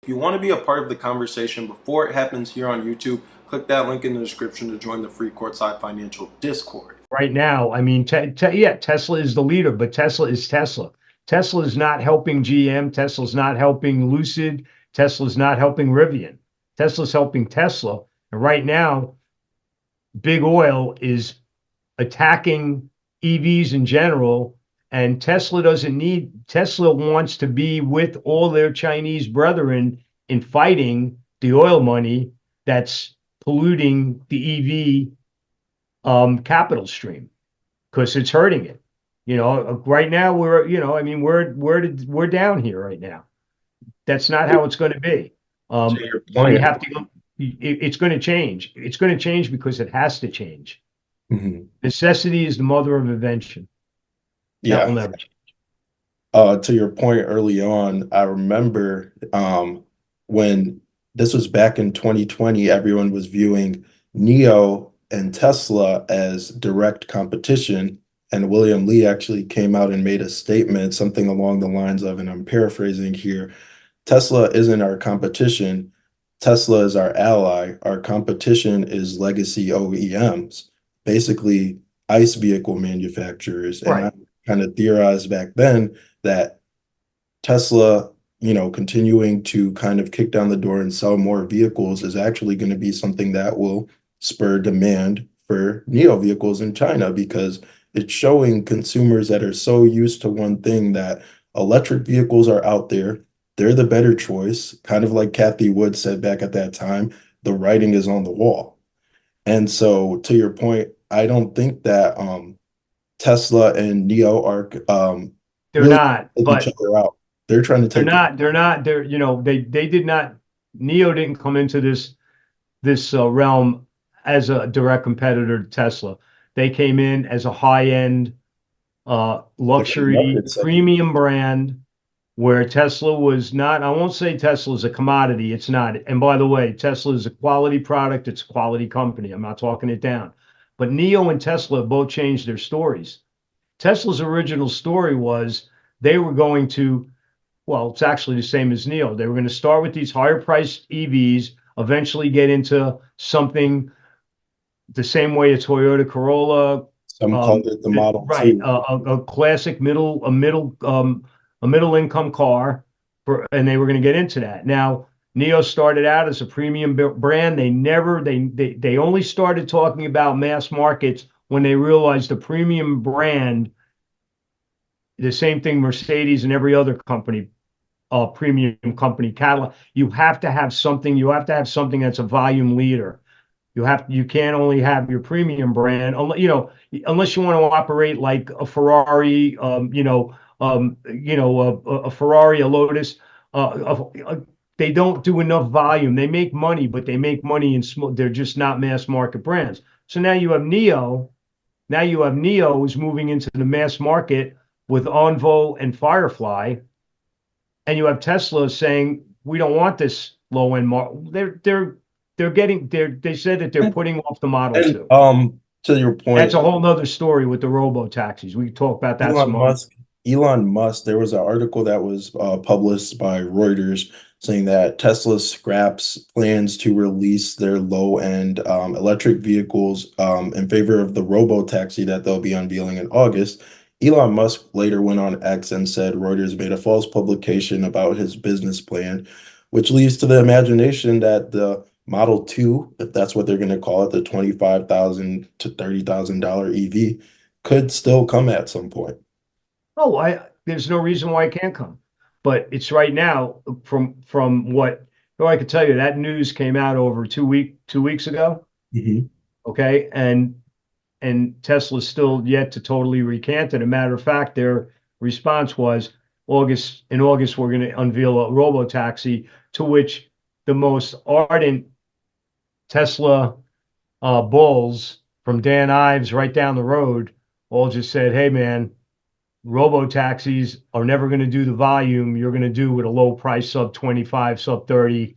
If you want to be a part of the conversation before it happens here on YouTube, click that link in the description to join the free Courtside Financial Discord. Right now, I mean, yeah, Tesla is the leader, but Tesla is Tesla. Tesla is not helping GM. Tesla's not helping Lucid. Tesla's not helping Rivian. Tesla's helping Tesla. And right now, big oil is attacking EVs in general. And Tesla wants to be with all their Chinese brethren in fighting the oil money that's polluting the EV capital stream because it's hurting it. Right now I mean, we're down here right now. That's not how it's going to be. To your So you point, have to go. It's going to change. It's going to change because it has to change. mhm, Necessity is the mother of invention. That will yeah. never change. To your point early on, I remember when this was back in 2020, everyone was viewing NIO and Tesla as direct competition. And William Lee actually came out and made a statement, something along the lines of, and I'm paraphrasing here, Tesla isn't our competition. Tesla is our ally. Our competition is legacy OEMs, basically ICE vehicle manufacturers. And I Right. kind of theorized back then that Tesla, continuing to kind of kick down the door and sell more vehicles is actually going to be something that will spur demand for NIO vehicles in China because it's showing consumers that are so used to one thing that electric vehicles are out there. They're the better choice, kind of like Kathy Wood said back at that time, the writing is on the wall. And so to your point, I don't think that Tesla and NIO are They're really not, take each but other out. They're trying to take they're not, they did not, Neo didn't come into this realm as a direct competitor to Tesla. They came in as a high-end different luxury market segment. premium brand where Tesla was not, I won't say Tesla is a commodity. It's not. And by the way, Tesla is a quality product. It's a quality company. I'm not talking it down. But NIO and Tesla both changed their stories. Tesla's original story was they were going to, well, it's actually the same as NIO. They were going to start with these higher priced EVs, eventually get into something the same way a Toyota Corolla, Some called it the Model right, 2. a classic a middle income car, and they were going to get into that. Now, Neo started out as a premium brand. They only started talking about mass markets when they realized the premium brand, the same thing Mercedes and every other company, premium company, Cadillac. You have to have something that's a volume leader. You can't only have your premium brand, unless you want to operate like a Ferrari, a Ferrari, a Lotus. They don't do enough volume. They make money, but they make money in small. They're just not mass market brands. So now you have Neo. Now you have Neo who's moving into the mass market with Envo and Firefly, and you have Tesla saying we don't want this low end market. They said that they're And, putting off the Model and 2. to your That's point, a whole nother story with the robo taxis. We can talk about that Elon some other. Musk, Elon Musk, there was an article that was published by Reuters saying that Tesla scraps plans to release their low-end electric vehicles in favor of the Robo taxi that they'll be unveiling in August. Elon Musk later went on X and said Reuters made a false publication about his business plan, which leads to the imagination that the Model 2, if that's what they're going to call it, the $25,000 to $30,000 EV, could still come at some point. Oh, there's no reason why it can't come. But it's right now from what I could tell you, that news came out over 2 weeks ago. Mhm. Okay. And Tesla's still yet to totally recant it. A matter of fact, their response was in August, we're going to unveil a robo taxi, to which the most ardent Tesla bulls from Dan Ives right down the road all just said, hey, man, robo taxis are never going to do the volume you're going to do with a low price sub 25, sub 30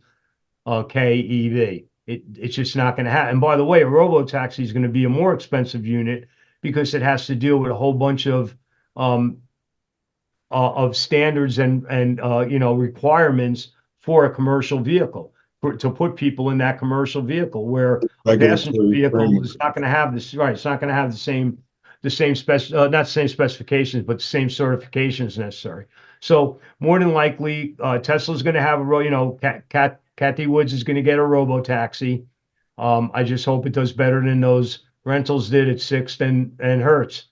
K EV. It's just not going to happen. And by the way, a robo taxi is going to be a more expensive unit because it has to deal with a whole bunch of standards and requirements for a commercial vehicle, to put people in that commercial vehicle, where a passenger Regulatory vehicle framework. is not going to have this, right? It's not going to have the same not the same specifications, but the same certifications necessary. So more than likely, Tesla's going to have Kathy Woods is going to get a robo taxi. I just hope it does better than those rentals did at Sixt and Hertz.